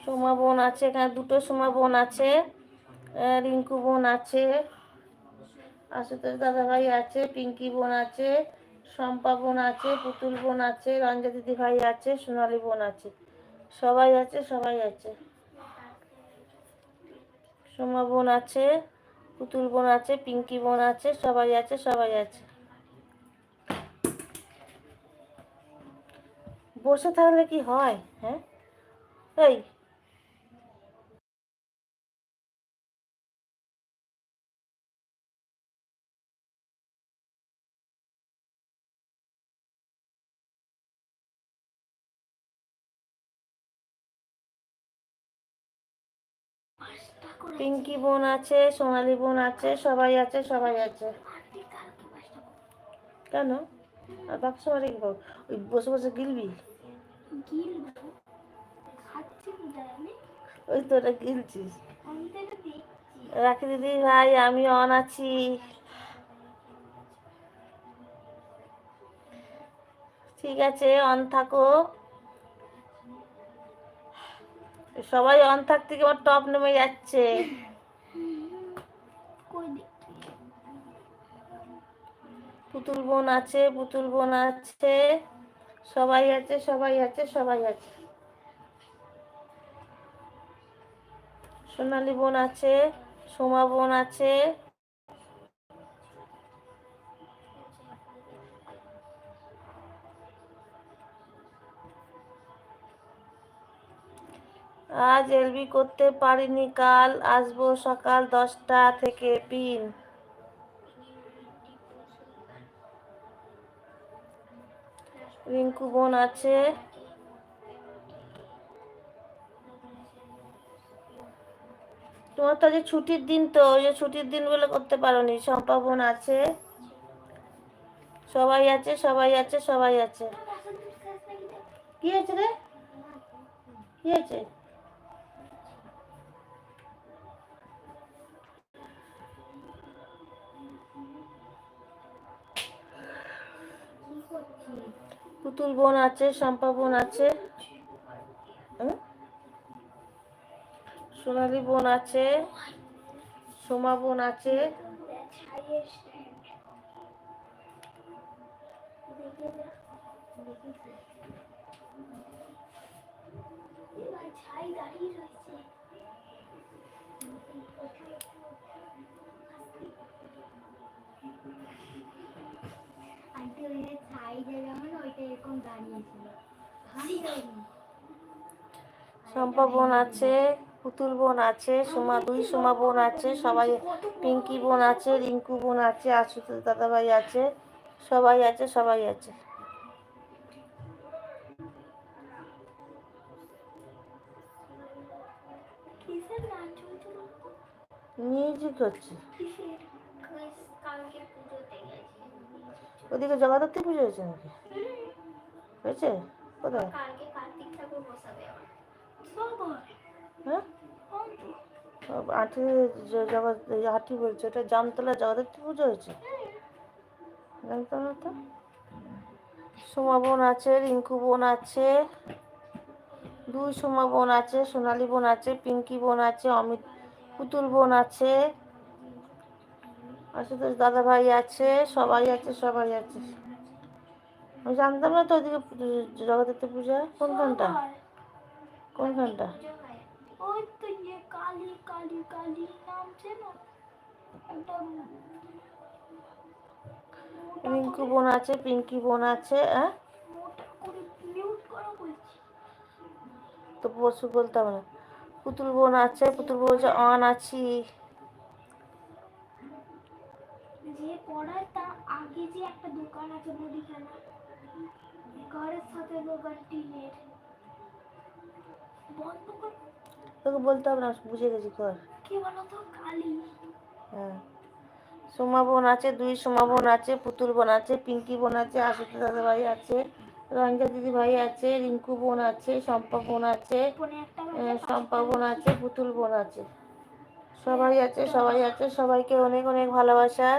সোমা বোন আছে, এখানে দুটো সোমা বোন আছে, রিঙ্কু বোন আছে, আশুতোষ দাদাভাই আছে, পিঙ্কি বোন আছে, শম্পা বোন আছে, পুতুল বোন আছে, রঞ্জা দিদি ভাই আছে, সোনালি বোন আছে, সবাই আছে, সবাই আছে। সোমা বোন আছে, পুতুল বোন আছে, পিঙ্কি বোন আছে, সবাই আছে, সবাই আছে। বসে থাকলে কি হয়? হ্যাঁ, এই পিঙ্কি বোন আছে, সোনালি বোন আছে, সবাই আছে, সবাই আছে। কেন? আর বাক্স বাড়ি ওই বসে বসে গিলবি? ওই তো ওটা গিলছিস। রাখি দিদি ভাই, আমি অন আছি। ঠিক আছে, অন থাকো। সবাই অন থাকতে কি আমার টপ নেমে যাচ্ছে। পুতুল বোন আছে, পুতুল বোন আছে, সবাই আছে, সবাই আছে, সবাই আছে। সোনালি বোন আছে, সোমা বোন আছে, আজ এলবি করতে পারিনি, কাল আসবো সকাল 10টা থেকে। পিন রিঙ্কু বোন আছে, তোমার তো আজ ছুটির দিন, তো ওই যে ছুটির দিন বলে করতে পারোনি। শম্পা বোন আছে, সবাই আছে, সবাই আছে, সবাই আছে। কি হয়েছে রে? কি হয়েছে? পুতুল বোন আছে, শম্পা বোন আছে, সোনালি বোন আছে, সোমা বোন আছে, শম্পা বোন আছে, পুতুল বোন আছে, দুই সোমা বোন আছে, সবাই। পিঙ্কি বোন আছে, রিঙ্কু বোন আছে, আশুতোষ দাদাভাই আছে, সবাই আছে, সবাই আছে। মিউজিক হচ্ছে ওদিকে। জগদ্ধাত্রী পুজো হয়েছে নাকি? হয়েছে? কোথায়? হ্যাঁ, হাঁটি বলছে, ওটা জামতলা জগদ্ধাত্রী পুজো হয়েছে, জানতাম না তো। সোমা বোন আছে, রিঙ্কু বোন আছে, দুই সোমা বোন আছে, সোনালি বোন আছে, পিঙ্কি বোন আছে, অমিত, পুতুল বোন আছে, আশুতোষ দাদা ভাই আছে, সবাই আছে, সবাই আছে। আমি জানতাম না তো ওইদিকে জগদ্ধাত্রী পূজা। কোনখানটা? কোনখানটা? রিঙ্কু বোন আছে, পিঙ্কি বোন আছে, তো পরশু বলতাম না। পুতুল বোন আছে, পুতুল বোন বলছে অন আছি। যে পড়ায় তা আগে যে একটা দোকান আছে মুদিখানা, ঘরের সাথে দোকান টিনের, বন্ধ কর। তোকে বলতে হবে না, বুঝে গেছি, কর। কি বলতো? কালী। হ্যাঁ, সোমা বোন আছে, দুই সোমা বোন আছে, পুতুল বোন আছে, পিঙ্কি বোন আছে, আশুতোষ দাদা ভাই আছে, রঞ্জা দিদি ভাই আছে, রিঙ্কু বোন আছে, শম্পা বোন আছে, শম্পা বোন আছে, পুতুল বোন আছে, সবাই আছে, সবাই আছে। সবাইকে অনেক অনেক ভালোবাসা।